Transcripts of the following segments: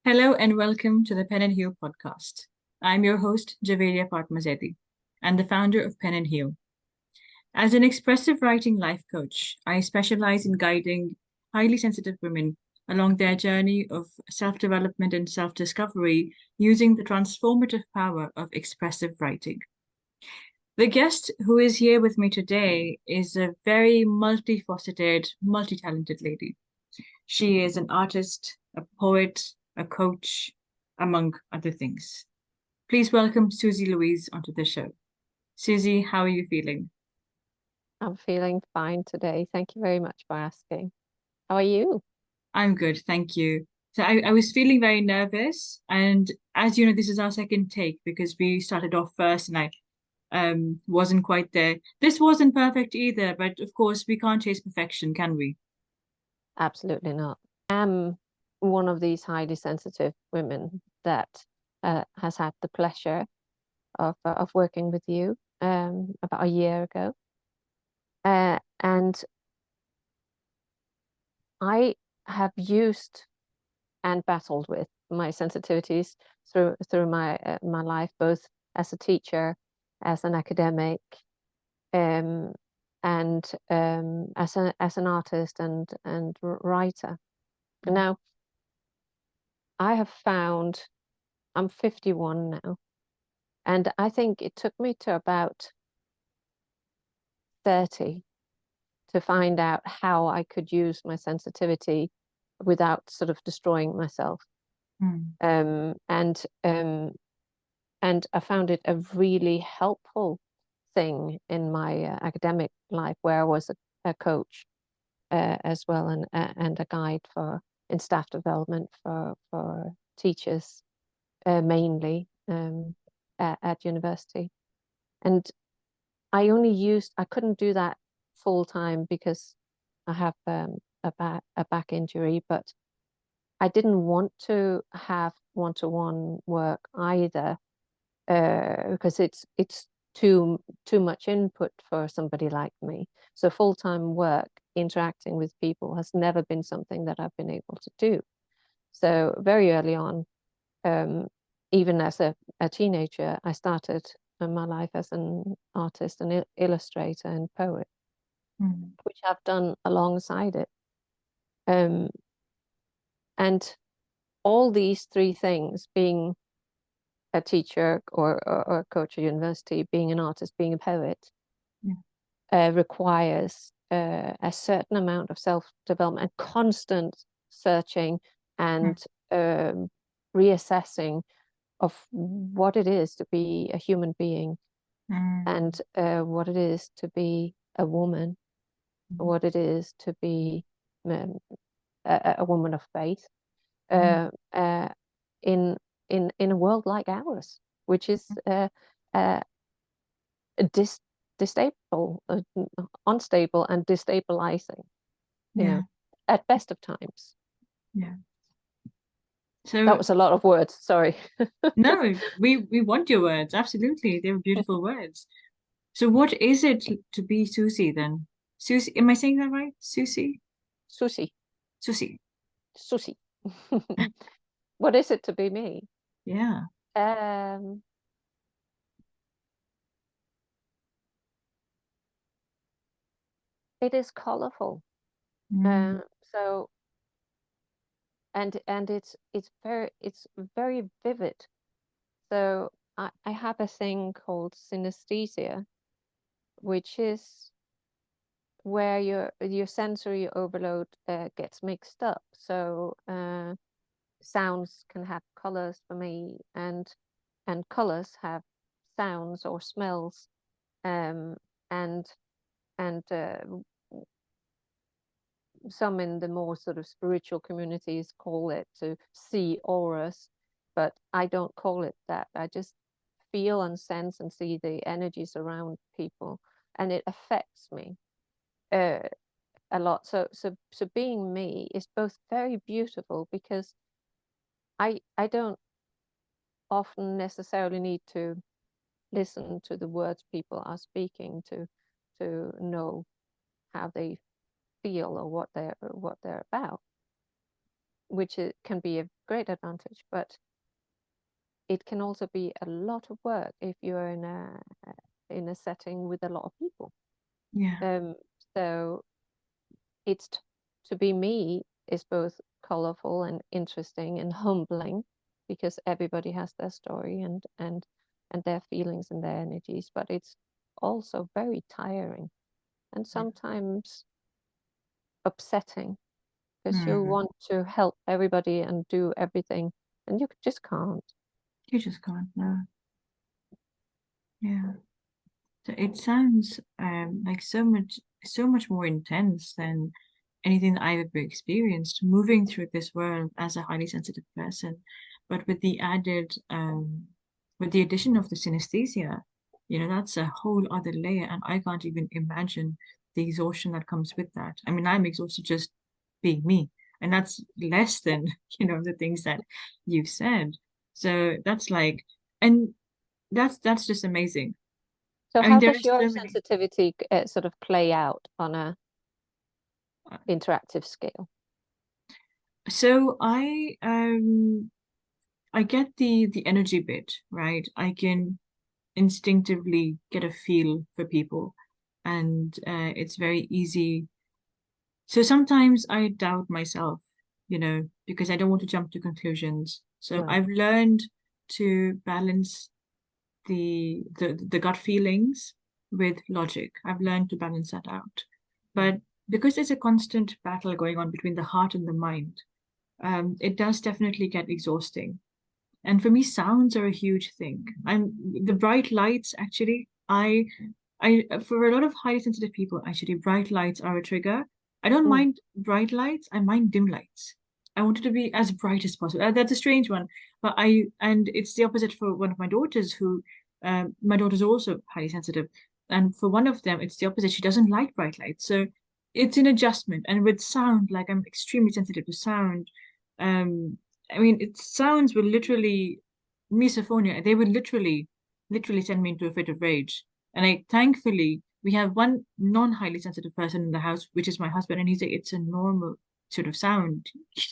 Hello and welcome to the Pen&Heal Podcast. I'm your host, Javeria Fatima Zaidi, and the founder of Pen&Heal. As an expressive writing life coach, I specialize in guiding highly sensitive women along their journey of self-development and self-discovery using the transformative power of expressive writing. The guest who is here with me today is a very multifaceted, multi-talented lady. She is an artist, a poet, a coach, among other things. Please welcome Sussi Louise onto the show. Sussi, how are you feeling? I'm feeling fine today. Thank you very much for asking. How are you? I'm good, thank you. So I was feeling very nervous, and as you know, this is our second take because we started off first and I wasn't quite there. This wasn't perfect either, but of course we can't chase perfection, can we? Absolutely not. I'm one of these highly sensitive women that has had the pleasure of working with you about a year ago. And I have used and battled with my sensitivities through my life, both as a teacher, as an academic, um, and as an artist and writer. Now, I have found I'm 51 now, and I think it took me to about 30 to find out how I could use my sensitivity without sort of destroying myself. Mm. Um, and um, and I found it a really helpful thing in my academic life, where I was a coach as well, and a guide for in staff development for teachers mainly at university. And I couldn't do that full time because I have a back injury, but I didn't want to have one-to-one work either, because it's too much input for somebody like me. So full-time work, interacting with people, has never been something that I've been able to do. So very early on, um, even as a teenager, I started my life as an artist, an illustrator, and poet, Mm. which I've done alongside it. Um, and all these three things, being a teacher or a coach at university, being an artist, being a poet, Yeah. requires a certain amount of self-development and constant searching Mm. and reassessing of what it is to be a human being, Mm. and what it is to be a woman, Mm. what it is to be um, a woman of faith, Mm. uh, uh, in in a world like ours, which is uh, dis distable, unstable, and destabilizing. You Yeah, know, at best of times. yeah. That So was a lot of words. Sorry. no, we want your words. Absolutely. They were beautiful words. So what is it to be Susie then? Susie, am I saying that right? Susie? Sushi, Susie. sushi. What is it to be me? Yeah. Um, it is colorful. Mm. So and it's very vivid. So I have a thing called synesthesia, which is where your sensory overload gets mixed up. So sounds can have colors for me, and colors have sounds or smells, um, and and some in the more sort of spiritual communities call it to see auras, but I don't call it that. I just feel and sense and see the energies around people, and it affects me uh, a lot. So being me is both very beautiful, because I don't often necessarily need to listen to the words people are speaking to know how they feel or what they're about. which can be a great advantage, but it can also be a lot of work if you're in a setting with a lot of people. Yeah. So it's to be me is both colorful and interesting and humbling, because everybody has their story and their feelings and their energies, but it's also very tiring and sometimes upsetting, because you Mm. want to help everybody and do everything, and you just can't. You just can't, no. Yeah. So it sounds like so much more intense than anything that I've ever experienced moving through this world as a highly sensitive person. But with the addition of the synesthesia, that's a whole other layer, and I can't even imagine the exhaustion that comes with that. I mean, I'm exhausted just being me, and that's less than, the things that you've said. So that's like, and that's just amazing. So I mean, how there are does your so many. sensitivity sort of play out on a uh, interactive scale? So I get the energy bit, right? I can instinctively get a feel for people, and it's very easy. So sometimes I doubt myself, because I don't want to jump to conclusions. So Right. I've learned to balance the gut feelings with logic. I've learned to balance that out. But because there's a constant battle going on between the heart and the mind, it does definitely get exhausting. And for me, sounds are a huge thing. The bright lights actually. I for a lot of highly sensitive people, actually, bright lights are a trigger. I don't Mm. mind bright lights. I mind dim lights. I want it to be as bright as possible. That's a strange one, but and it's the opposite for one of my daughters, who, my daughter's also highly sensitive, and for one of them, it's the opposite. She doesn't like bright lights, so it's an adjustment. And with sound, like I'm extremely sensitive to sound. Um, I mean, it sounds will literally misophonia. They would literally send me into a fit of rage. And thankfully, we have one non-highly sensitive person in the house, which is my husband, and he's like, it's a normal sort of sound.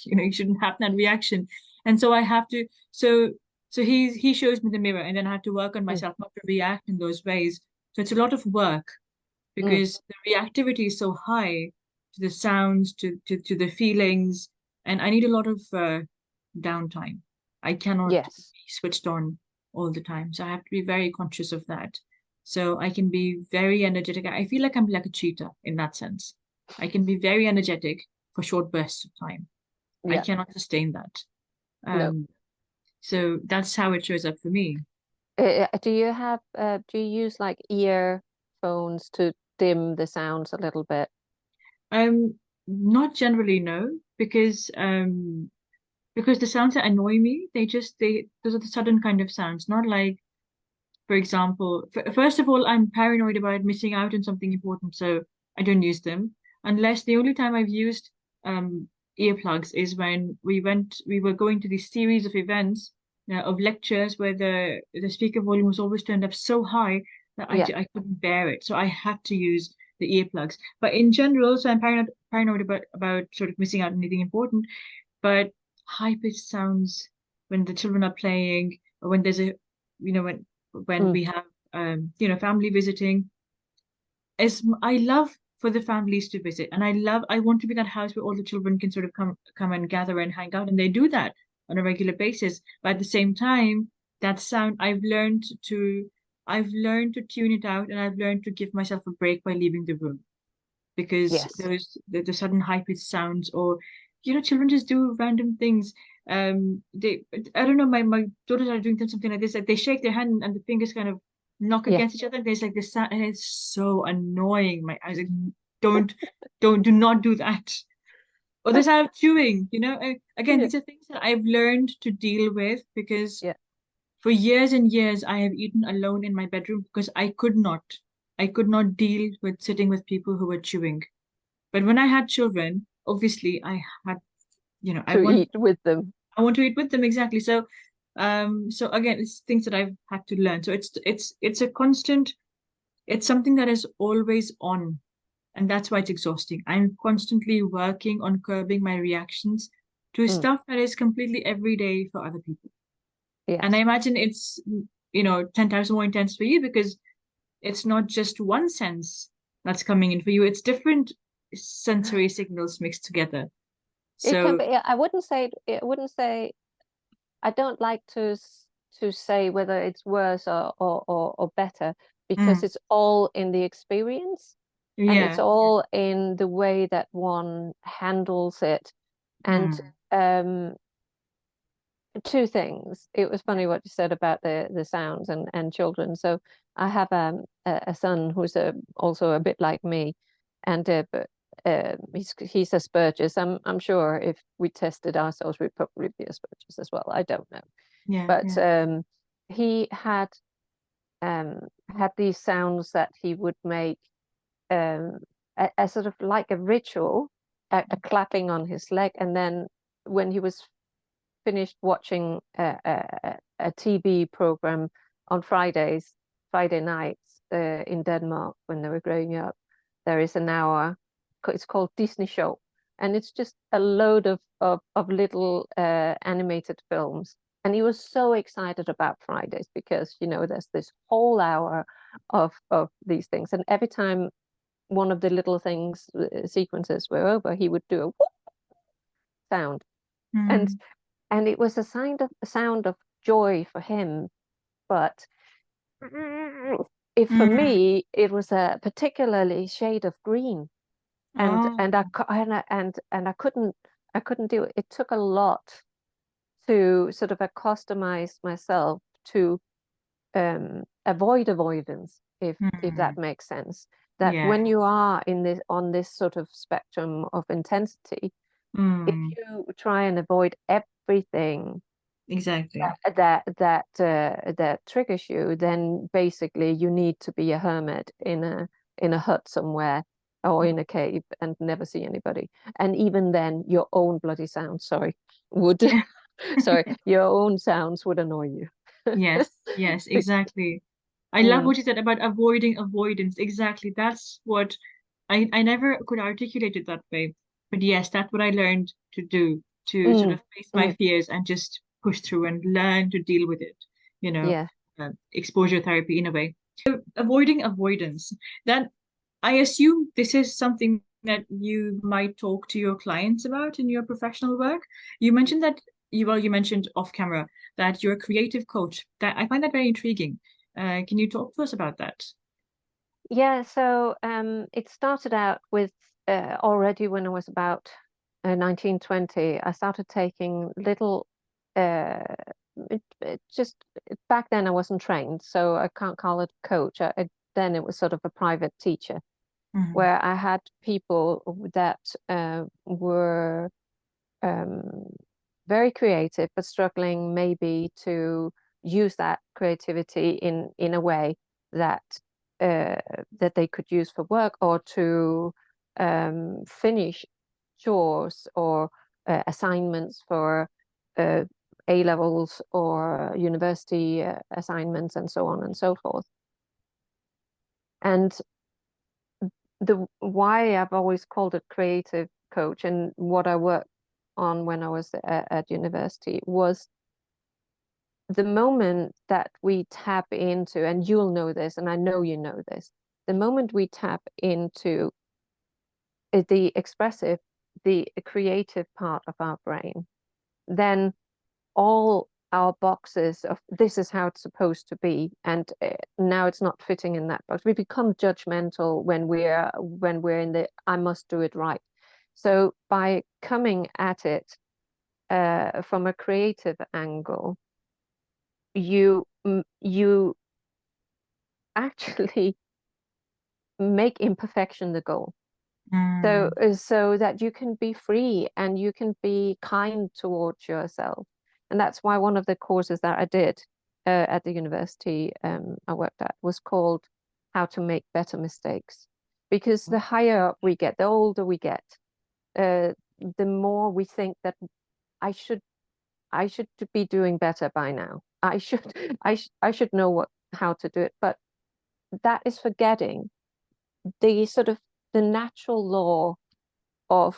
You shouldn't have that reaction. And so I have to, so he shows me the mirror, and then I have to work on Mm. myself not to react in those ways. So it's a lot of work Mm. because the reactivity is so high to the sounds, to the feelings, and I need a lot of downtime. I cannot be Yes. switched on all the time, so I have to be very conscious of that. So I can be very energetic. I feel like I'm like a cheetah in that sense. I can be very energetic for short bursts of time. I Yeah. cannot sustain that. No. Um, so that's how it shows up for me. Do you use like earphones to dim the sounds a little bit? Not generally, no, because the sounds that annoy me, those are the sudden kind of sounds, not like, for example, first of all, I'm paranoid about missing out on something important, so I don't use them. Unless the only time I've used um earplugs is when we were going to this series of events, of lectures where the speaker volume was always turned up so high that Yeah. I couldn't bear it, so I had to use the earplugs. But in general, so I'm paranoid about sort of missing out on anything important. But high pitched sounds when the children are playing, or when there's a, when Mm. we have family visiting, I love for the families to visit, and I want to be that house where all the children can sort of come and gather and hang out, and they do that on a regular basis. But at the same time, that sound I've learned to tune it out, and I've learned to give myself a break by leaving the room, because Yes. the sudden high pitched sounds, or children just do random things. They I don't know, my daughters are doing something like this, like they shake their hand and the fingers kind of knock Yeah. against each other. There's like this sound, and it's so annoying. I was like, don't do not do that. Or the sound of chewing, again, Yeah. these are things that I've learned to deal with, because Yeah. for years and years, I have eaten alone in my bedroom because I could not deal with sitting with people who were chewing. But when I had children, obviously I had, I To want eat with them. I want to eat with them, exactly. So again, it's things that I've had to learn. So it's a constant, it's something that is always on, and that's why it's exhausting. I'm constantly working on curbing my reactions to stuff that is completely everyday for other people. And I Yes. imagine it's, 10 times more intense for you because it's not just one sense that's coming in for you, it's different sensory signals mixed together. It can So, be. I wouldn't say. I wouldn't say. I don't like to say whether it's worse or better, because mm, it's all in the experience, and it's yeah. all in the way that one handles it. And Mm, um, two things. It was funny what you said about the sounds and children. So I have a son who's also a bit like me, and but he's Asperger's. I'm sure if we tested ourselves, we'd probably be Asperger's as well. I don't know, yeah, but yeah. he um had these sounds that he would make, um a sort of like a ritual, a clapping on his leg, and then when he was finished watching a TV program on Friday nights, in Denmark when they were growing up. There is an hour, it's called Disney Show, and it's just a load of little animated films. And he was so excited about Fridays because, there's this whole hour of these things. And every time one of the little things, sequences were over, he would do a whoop sound. And Mm, and it was a sound of joy for him. But if for mm, me, it was a particularly shade of green, and oh, and I cou- and I couldn't do it. It took a lot to sort of accustomize myself to avoid avoidance, if that mm, makes sense. That yeah. when you are in this on this sort of spectrum of intensity, if Mm, you try and avoid everything exactly. that triggers you, then basically you need to be a hermit in a hut somewhere, or in a cave, and never see anybody. And even then, your own bloody sound, sorry, would sorry, your own sounds would annoy you. Yes, yes, exactly. I love Mm, what you said about avoiding avoidance. Exactly. That's what I never could articulate it that way. But yes, that's what I learned to do, to sort mm, of face my mm, fears and just push through and learn to deal with it, you know, yeah. exposure therapy in a way. Avoiding avoidance. Then I assume this is something that you might talk to your clients about in your professional work. You mentioned that you mentioned off camera that you're a creative coach. That I find that very intriguing. Can you talk to us about that? Yeah, so it started out with, already when I was about 19, 20. I started taking little, uh, just back then I wasn't trained, so I can't call it coach. Then it was sort of a private teacher, Mm, where I had people that were um, very creative, but struggling maybe to use that creativity in a way that uh, that they could use for work, or to finish chores or assignments for uh, A levels or university assignments, and so on and so forth. And the why I've always called it creative coach, and what I worked on when I was at university, was the moment that we tap into, and you'll know this, and I know you know this, the moment we tap into the expressive, the creative part of our brain, then all our boxes of this is how it's supposed to be, and now it's not fitting in that box. We become judgmental when we're in the I must do it right. So by coming at it from a creative angle, you actually make imperfection the goal. So mm, so that you can be free and you can be kind towards yourself. And that's why one of the courses that I did at the university I worked at was called How to Make Better Mistakes. Because the higher up we get, the older we get, uh, the more we think that I should I should be doing better by now. I should know how to do it. But that is forgetting the sort of the natural law of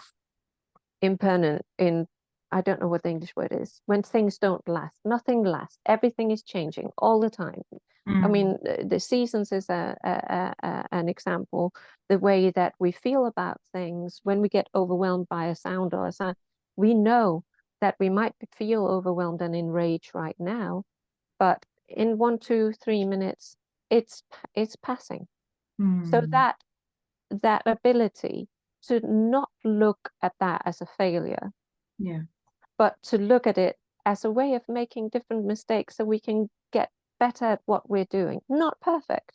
impermanent in I don't know what the English word is, when things don't last. Nothing lasts. Everything is changing all the time. I mean, the seasons is an example. The way that we feel about things when we get overwhelmed by a sound or a sound, we know that we might feel overwhelmed and enraged right now, but in 1, 2, 3 minutes, it's passing. So that ability to not look at that as a failure, but to look at it as a way of making different mistakes so we can get better at what we're doing. Not perfect,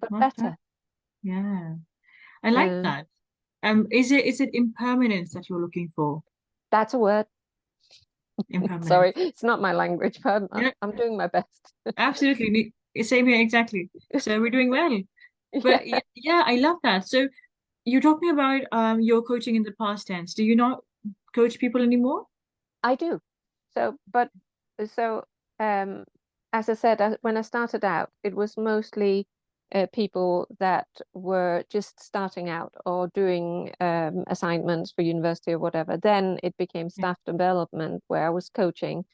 but better. I like that. Is it impermanence that you're looking for? That's a word. Impermanence. Sorry, it's not my language, but Yeah, I'm doing my best. absolutely. Same here, exactly. So we're doing well. But Yeah, yeah, I love that. So you're talking about your coaching in the past tense. Do you not coach people anymore? I do. So, um, as I said, when I started out, it was mostly people that were just starting out or doing assignments for university or whatever. Then it became Yeah. staff development, where I was coaching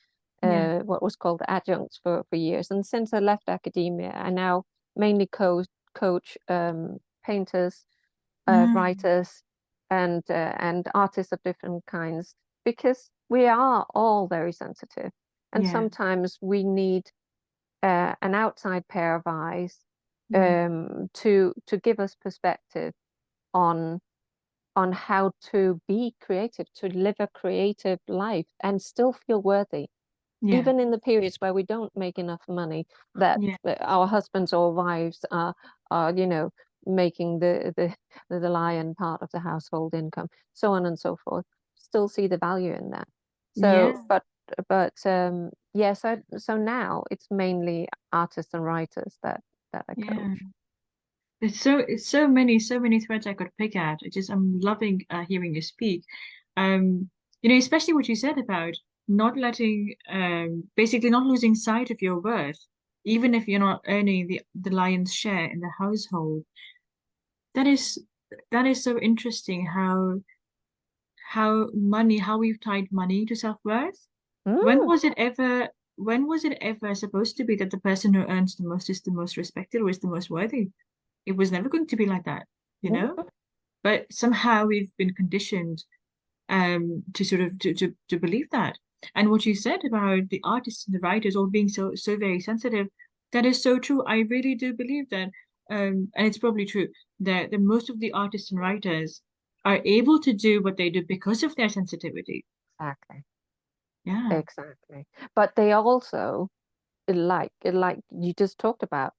Yeah. what was called adjuncts for years. And since I left academia, I now mainly coach painters, Mm, writers, and artists of different kinds, because we are all very sensitive, and yeah. sometimes we need an outside pair of eyes Yeah. to give us perspective on how to be creative, to live a creative life and still feel worthy, Yeah. even in the periods where we don't make enough money, that Yeah. our husbands or wives are making the lion part of the household income, so on and so forth. Still see the value in that. So, Yeah. yes, so now it's mainly artists and writers that I coach. Yeah. It's so many threads I could pick at. I'm loving hearing you speak. Especially what you said about not letting basically not losing sight of your worth, even if you're not earning the lion's share in the household. That is that is so interesting how we've tied money to self-worth. When Mm, was it ever when was it ever supposed to be that the person who earns the most is the most respected or is the most worthy? It was never going to be like that, you know? mm, But somehow we've been conditioned to sort of to believe that. And what you said about the artists and the writers all being so very sensitive, that is so true. I really do believe that, and it's probably true that most of the artists and writers are able to do what they do because of their sensitivity. exactly, Yeah, exactly. But they also, like you just talked about,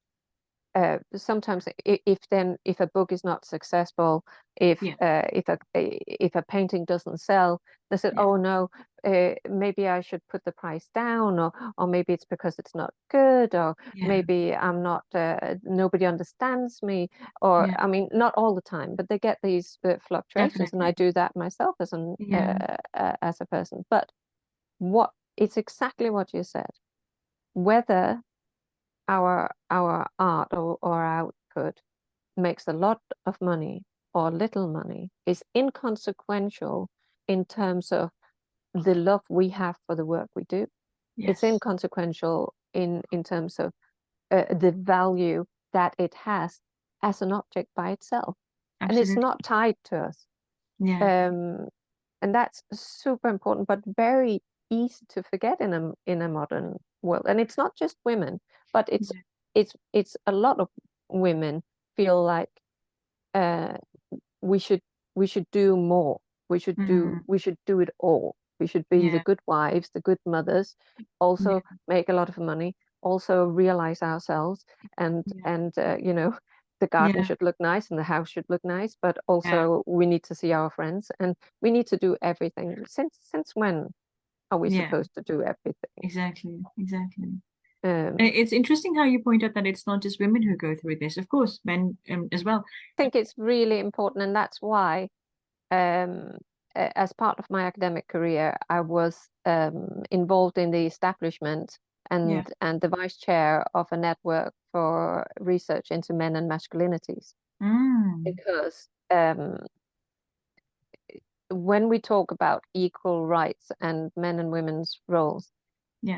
sometimes if a book is not successful, yeah, if a painting doesn't sell, they said, yeah, oh no, maybe I should put the price down, or maybe it's because it's not good, or yeah, maybe I'm not nobody understands me, or yeah, I mean, not all the time, but they get these fluctuations, and I definitely. do that myself Yeah, as a person. But what it's exactly what you said, whether our art or our output makes a lot of money or little money is inconsequential in terms of the love we have for the work we do. It's yes, inconsequential in terms of the value that it has as an object by itself, and it's absolutely. not tied to us. Yeah, Um, and that's super important, but very easy to forget in a modern world. And it's not just women, but yeah, it's a lot of women feel like uh, we should we should do more. We should do it all. We should be the yeah, good wives, the good mothers, yeah, also make a lot of money, also realize ourselves, yeah, and the garden yeah, should look nice and the house should look nice, but yeah, also we need to see our friends and we need to do everything. Since when are we yeah. supposed to do everything? Exactly, exactly. Um, And it's interesting how you point out that it's not just women who go through this. Of course, men as well. I think it's really important, and that's why um, as part of my academic career, I was involved in the establishment Yeah. and the vice chair of a network for research into men and masculinities, Mm, because when we talk about equal rights and men and women's roles,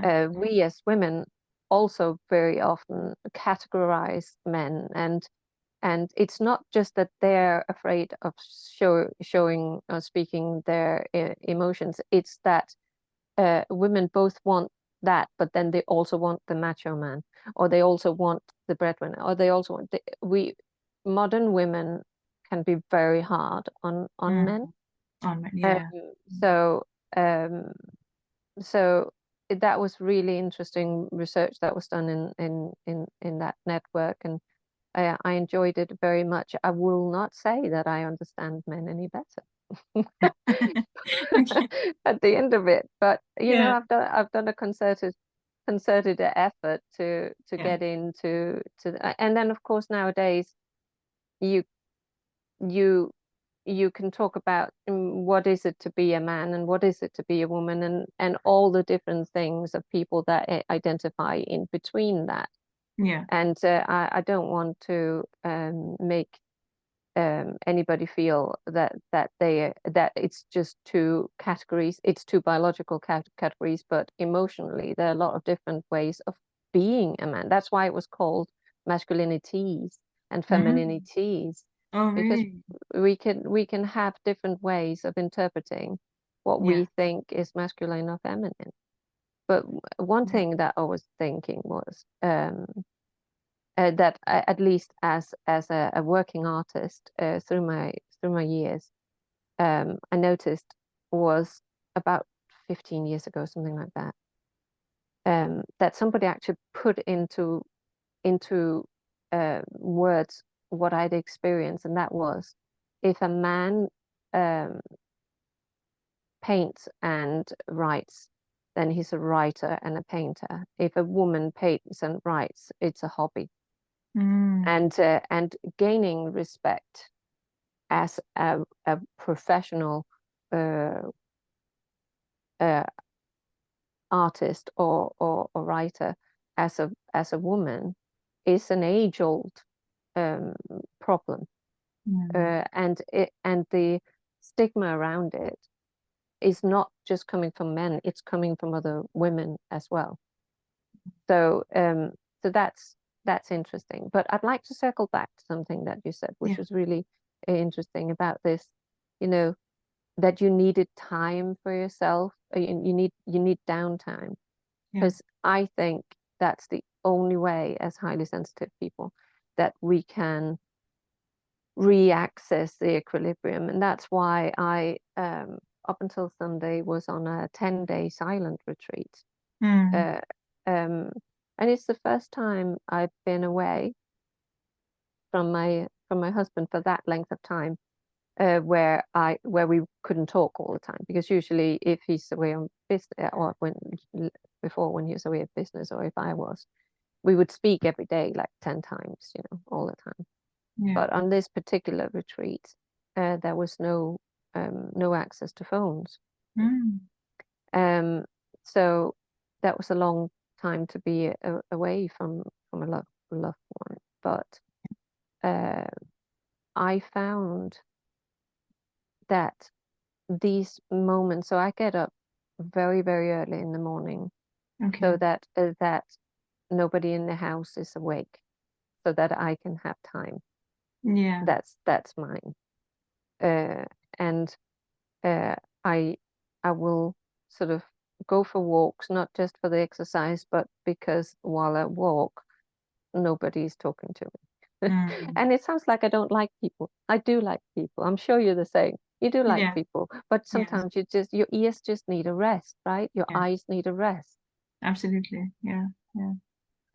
we as women also very often categorize men, and it's not just that they're afraid of showing or speaking their emotions. It's that women both want that, but then they also want the macho man, or they also want the breadwinner, or they also want modern women can be very hard on men. On men, yeah. So so that was really interesting research that was done in that network, and I enjoyed it very much. I will not say that I understand men any better Okay. at the end of it, but you know, Yeah. I've done a concerted effort to Yeah. get into and then of course nowadays you you you can talk about what is it to be a man and what is it to be a woman, and all the different things of people that identify in between that. Yeah. And I don't want to make anybody feel that that it's just two categories, it's two biological categories, but emotionally there are a lot of different ways of being a man. That's why it was called masculinities and Mm. femininities, Oh, because really? we can have different ways of interpreting what Yeah. we think is masculine or feminine. But one Yeah. thing that I was thinking was that at least as a working artist through my years, I noticed was about 15 years ago, something like that, that somebody actually put into words what I'd experienced, and that was if a man um, paints and writes, then he's a writer and a painter. If a woman paints and writes, it's a hobby. Mm. And gaining respect as a professional uh, uh, artist or writer as a woman is an age-old problem, Mm. and the stigma around it is not just coming from men; it's coming from other women as well. So so that's interesting. But I'd like to circle back to something that you said, which Yeah. was really interesting about this, you know, that you needed time for yourself. You need downtime, Yeah. because I think that's the only way as highly sensitive people that we can re-access the equilibrium. And that's why I up until Sunday was on a 10-day silent retreat. Mm. Uh, um, and it's the first time I've been away from my husband for that length of time, where we couldn't talk all the time, because usually if he's away on business, or before when he was away at business, or if I was, we would speak every day like 10 times, you know, all the time. Yeah. But on this particular retreat, there was no access to phones. Mm. Um, so that was a long time to be away from a loved one. But uh, I found that these moments, so I get up very, very early in the morning Okay. so that nobody in the house is awake, so that I can have time. Yeah. That's mine. Uh, and uh, I I will sort of go for walks, not just for the exercise, but because while I walk, nobody's talking to me. Mm. And it sounds like I don't like people. I do like people. I'm sure you're the same. You do like Yeah. people, but Yes. sometimes your ears just need a rest, right? Your Yeah. eyes need a rest. Absolutely. Yeah. Yeah.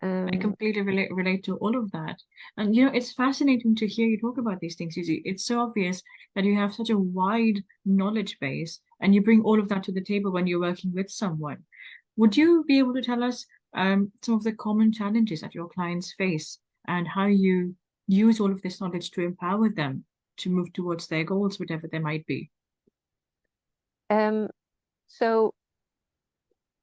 I Um, completely relate to all of that. And you know, it's fascinating to hear you talk about these things, Susie. It's so obvious that you have such a wide knowledge base and you bring all of that to the table when you're working with someone. Would you be able to tell us some of the common challenges that your clients face and how you use all of this knowledge to empower them to move towards their goals, whatever they might be? um, so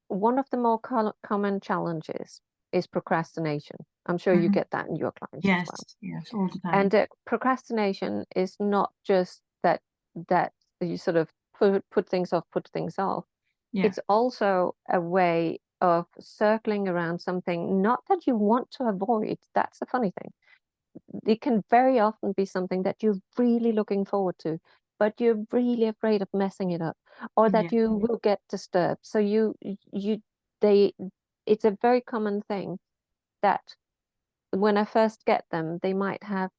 one of the more common challenges is procrastination. I'm sure you Mhm. get that in your clients as Yes, well. yes, all the And time. procrastination is not just that you sort of put things off, Yeah. it's also a way of circling around something not that you want to avoid. That's the funny thing. It can very often be something that you're really looking forward to, but you're really afraid of messing it up, or that Yeah. you will get disturbed. So it's a very common thing that when I first get them, they might have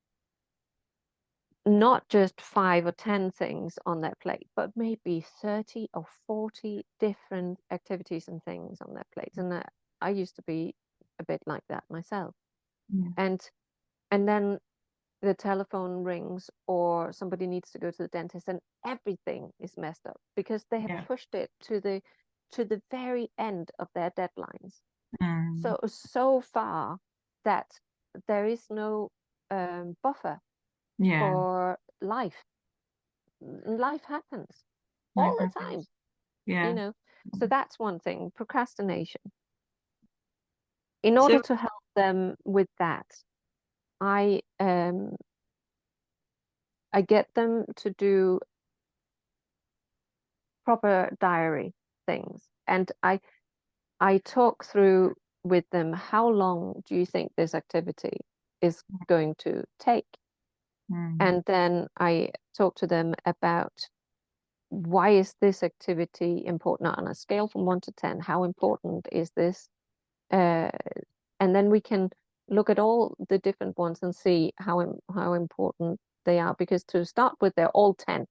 not just 5 or 10 things on their plate, but maybe 30 or 40 different activities and things on their plates. And I used to be a bit like that myself. Yeah. And then the telephone rings, or somebody needs to go to the dentist, and everything is messed up because they have Yeah. pushed it to the very end of their deadlines. Mm. So far that there is no buffer Yeah. for life. Life happens Life all the time, happens. Yeah. So that's one thing, procrastination. In order So to help them with that, I get them to do proper diary things, and I talk through with them, how long do you think this activity is going to take? And then I talk to them about, why is this activity important on a scale from 1 to 10? How important is this? And then we can look at all the different ones and see how important they are. Because to start with, they're all 10.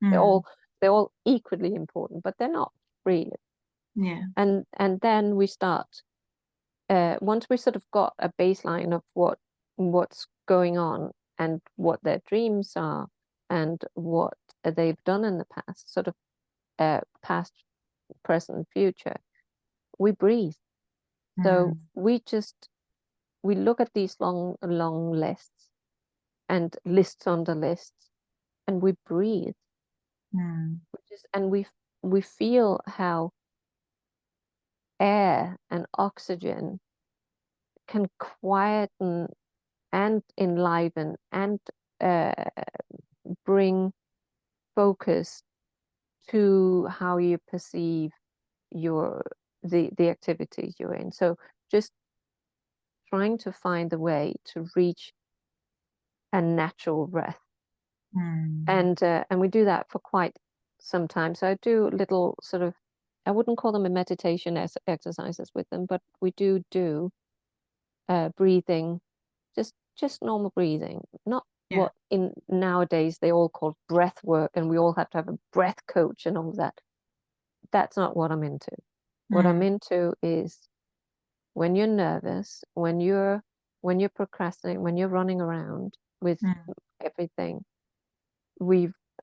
They're all equally important, but they're not really. Yeah. And then we start. Once we sort of got a baseline of what's going on and what their dreams are and what they've done in the past, sort of past, present, future, we breathe. So we look at these long lists and lists under lists, and we breathe. And we feel how air and oxygen can quieten and enliven and bring focus to how you perceive the activities you're in. So just trying to find a way to reach a natural breath. And we do that for quite some time. So I do little sort of, I wouldn't call them a meditation exercises with them, but we do breathing, just normal breathing, not what in nowadays they all call breath work, and we all have to have a breath coach and all that. That's not what I'm into. What I'm into is, when you're nervous, when you're procrastinating, when you're running around with everything,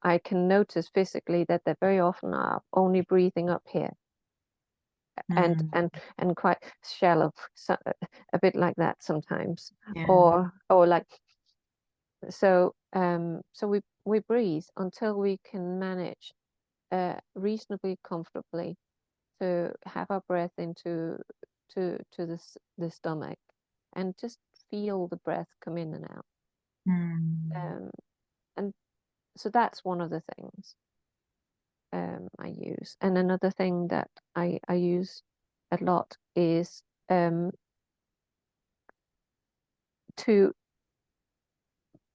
I can notice physically that they very often are only breathing up here, and quite shallow, so, a bit like that sometimes, or like so. So we breathe until we can manage reasonably comfortably to have our breath into the stomach, and just feel the breath come in and out. And so that's one of the things I use. And another thing that I use a lot is to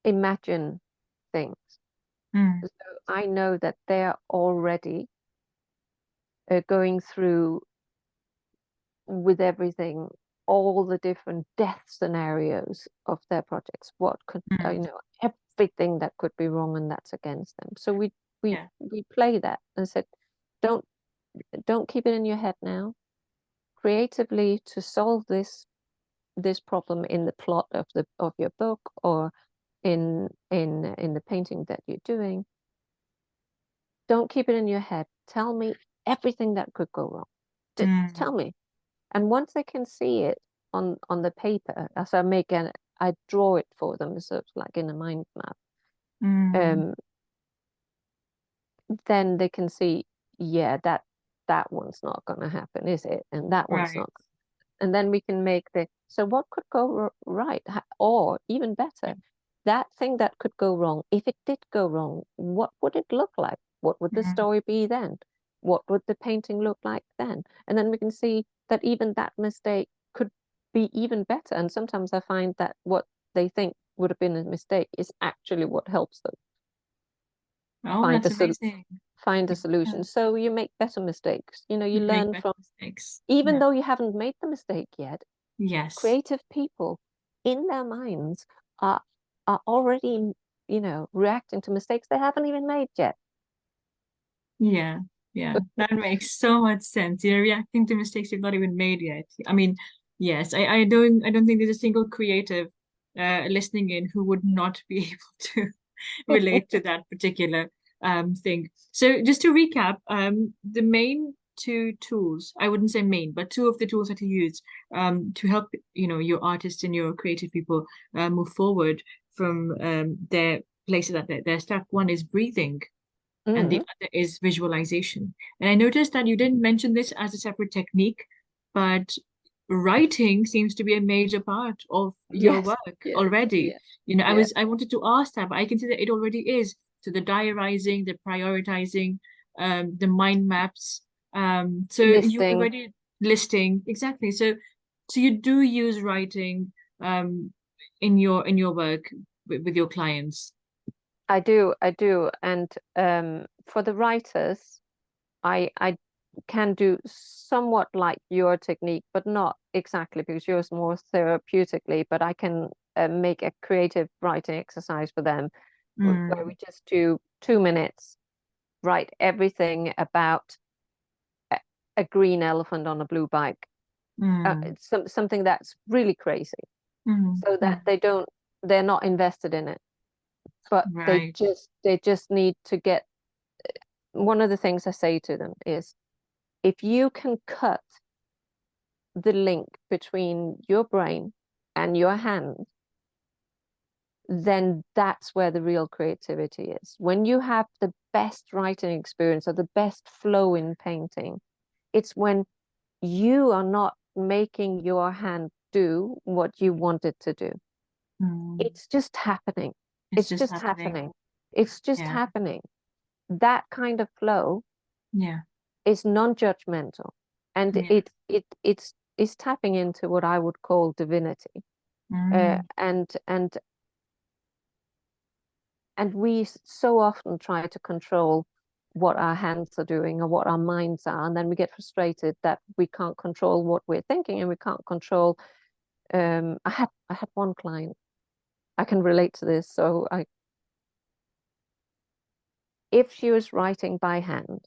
imagine things. So I know that they're already going through with everything, all the different death scenarios of their projects. What could everything that could be wrong and that's against them. So we play that and said, don't keep it in your head now. Creatively, to solve this problem in the plot of your book, or in the painting that you're doing, don't keep it in your head. Tell me everything that could go wrong. Tell me. And once they can see it on the paper, as I draw it for them, so it's like in a mind map. Then they can see, that one's not going to happen, is it? And that one's not. And then we can make so what could go right, or even better, that thing that could go wrong, if it did go wrong, what would it look like? What would the story be then? What would the painting look like then? And then we can see that even that mistake could be even better. And sometimes I find that what they think would have been a mistake is actually what helps them Oh, find that's a amazing. find a Yeah. solution. So you make better mistakes. You know, you You make learn better from, mistakes. even Yeah. though you haven't made the mistake yet, Yes. creative people in their minds are already, you know, reacting to mistakes they haven't even made yet. Yeah. Yeah. That makes so much sense. You're reacting to mistakes you've not even made yet. I mean, yes, I don't think there's a single creative listening in who would not be able to relate to that particular thing. So just to recap, the main two tools, I wouldn't say main, but two of the tools that you use to help, your artists and your creative people move forward from their places that they're stuck. One is breathing, and the other is visualization. And I noticed that you didn't mention this as a separate technique, but writing seems to be a major part of your Yes, work yes, already. yeah, I yeah. I wanted to ask that, but I can see that it already is. So the diarizing, the prioritizing, the mind maps. So you Listing. already listing exactly. So you do use writing in your work with your clients. I do. And for the writers, I can do somewhat like your technique, but not exactly, because yours more therapeutically. But I can make a creative writing exercise for them where Mm, we just do 2 minutes, write everything about a, a green elephant on a blue bike. mm, It's something that's really crazy, mm, so that mm. they're not invested in it, but Right. they just need to get. One of the things I say to them is, if you can cut the link between your brain and your hand, then that's where the real creativity is. When you have the best writing experience or the best flow in painting, it's when you are not making your hand do what you want it to do. Mm. It's just happening. It's It's just just happening. happening. It's just Yeah. happening. That kind of flow Yeah. is non-judgmental, and Yeah. it's tapping into what I would call divinity. Mm. And we so often try to control what our hands are doing or what our minds are, and then we get frustrated that we can't control what we're thinking, and we can't control. I had one client, I can relate to this. So if she was writing by hand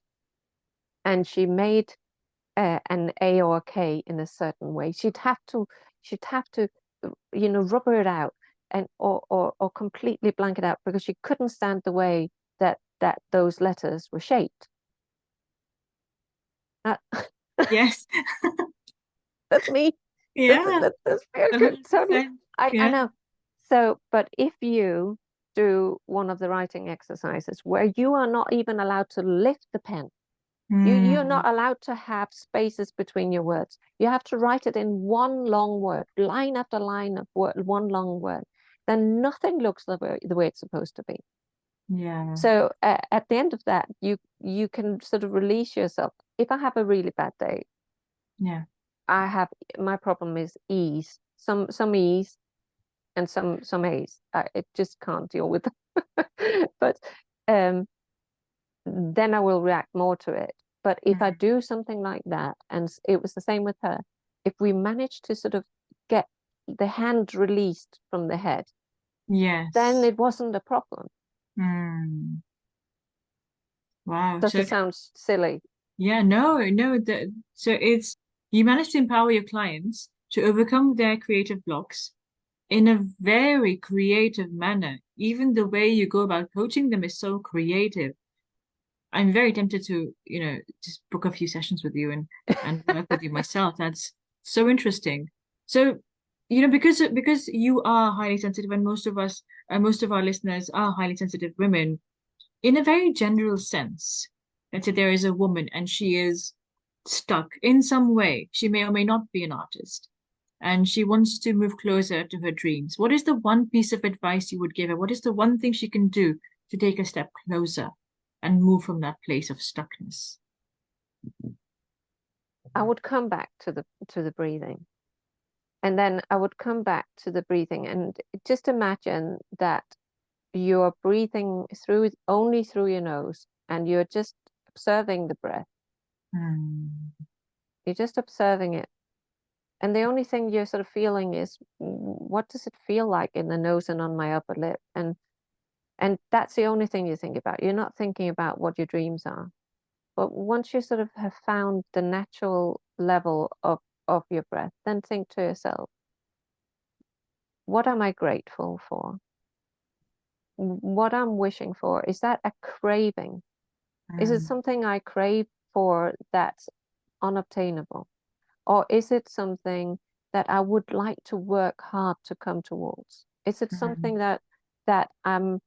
and she made an A or a K in a certain way, she'd have to rubber it out, and or completely blank it out, because she couldn't stand the way that those letters were shaped. Uh, Yes. that's me. That's Yeah. that's very A good. hundred Totally. percent. I Yeah. know. So, but if you do one of the writing exercises where you are not even allowed to lift the pen, you're Mm. not allowed to have spaces between your words. You have to write it in one long word, line after line of one long word. Then nothing looks the way it's supposed to be. Yeah. So at the end of that, you can sort of release yourself. If I have a really bad day, Yeah. I have my problem is ease. Some ease and some A's. I just can't deal with them. But um, then I will react more to it. But if I Mm. do something like that, and it was the same with her, if we manage to sort of get the hand released from the head, then Yes. it wasn't a problem. Mm. Wow. Does So it sound silly? yeah, no. So it's you manage to empower your clients to overcome their creative blocks in a very creative manner. Even the way you go about coaching them is so creative. I'm very tempted to, just book a few sessions with you and work with you myself. That's so interesting. So, because you are highly sensitive, and most of our listeners are highly sensitive women, in a very general sense. Let's say there is a woman and she is stuck in some way. She may or may not be an artist, and she wants to move closer to her dreams. What is the one piece of advice you would give her? What is the one thing she can do to take a step closer? and move from that place of stuckness? I would come back to the breathing. And then I would come back to the breathing, and just imagine that you're breathing only through your nose, and you're just observing the breath. You're just observing it. And the only thing you're sort of feeling is, what does it feel like in the nose and on my upper lip? And that's the only thing you think about. You're not thinking about what your dreams are. But once you sort of have found the natural level of your breath, then think to yourself, what am I grateful for? What I'm wishing for, is that a craving? Is it something I crave for that's unobtainable? Or is it something that I would like to work hard to come towards? Is it something that I'm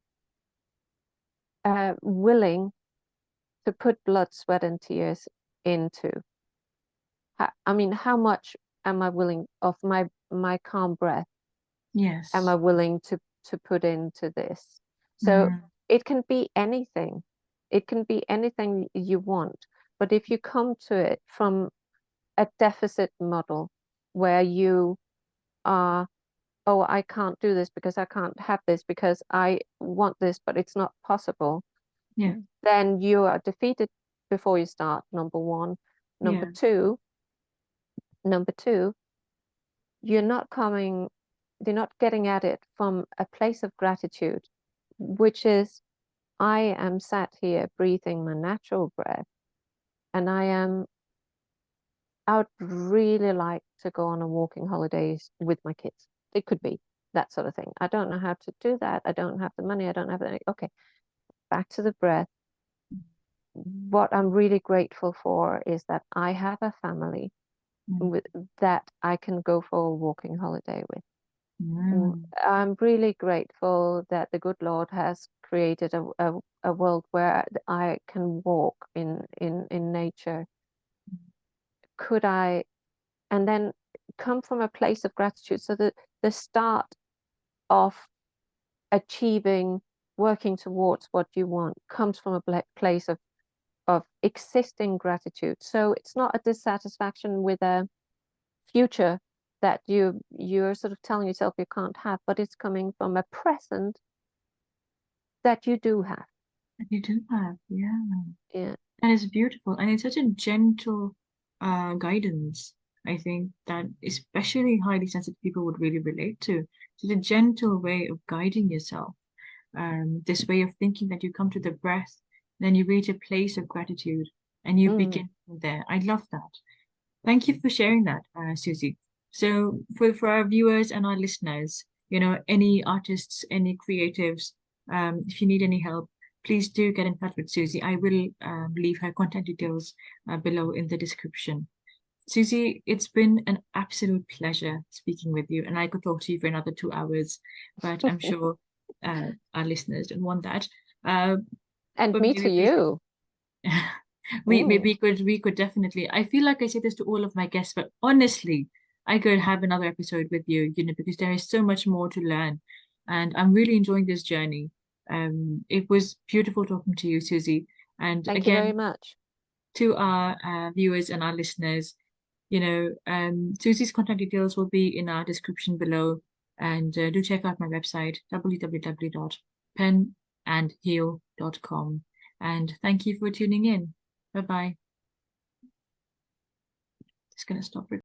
willing to put blood, sweat, and tears into? I mean, how much am I willing of my calm breath? Yes. Am I willing to put into this? So it can be anything. It can be anything you want. But if you come to it from a deficit model where you are, oh, I can't do this because I can't have this because I want this, but it's not possible. Yeah. Then you are defeated before you start, number one. Number two, you're not getting at it from a place of gratitude, which is, I am sat here breathing my natural breath, and I would really like to go on a walking holidays with my kids. It could be that sort of thing. I don't know how to do that. I don't have the money. I don't have any. Okay, back to the breath. What I'm really grateful for is that I have a family that I can go for a walking holiday with. I'm really grateful that the good Lord has created a world where I can walk in nature. Could I, and then come from a place of gratitude, so that the start of achieving, working towards what you want comes from a place of existing gratitude. So it's not a dissatisfaction with a future that you're sort of telling yourself you can't have, but it's coming from a present that you do have. That you do have, yeah. Yeah. And it's beautiful, and it's such a gentle guidance. I think that especially highly sensitive people would really relate to. It's a gentle way of guiding yourself. This way of thinking that you come to the breath, then you reach a place of gratitude, and you begin from there. I love that. Thank you for sharing that, Susie. So for our viewers and our listeners, any artists, any creatives, if you need any help, please do get in touch with Susie. I will leave her contact details below in the description. Susie, it's been an absolute pleasure speaking with you, and I could talk to you for another 2 hours, but I'm sure our listeners don't want that. And me to you. we could definitely. I feel like I say this to all of my guests, but honestly, I could have another episode with you, because there is so much more to learn, and I'm really enjoying this journey. It was beautiful talking to you, Susie, and Thank you very again, much. to our viewers and our listeners, Susie's contact details will be in our description below, and do check out my website, www.penandheal.com. And thank you for tuning in. Bye-bye. Just going to stop recording.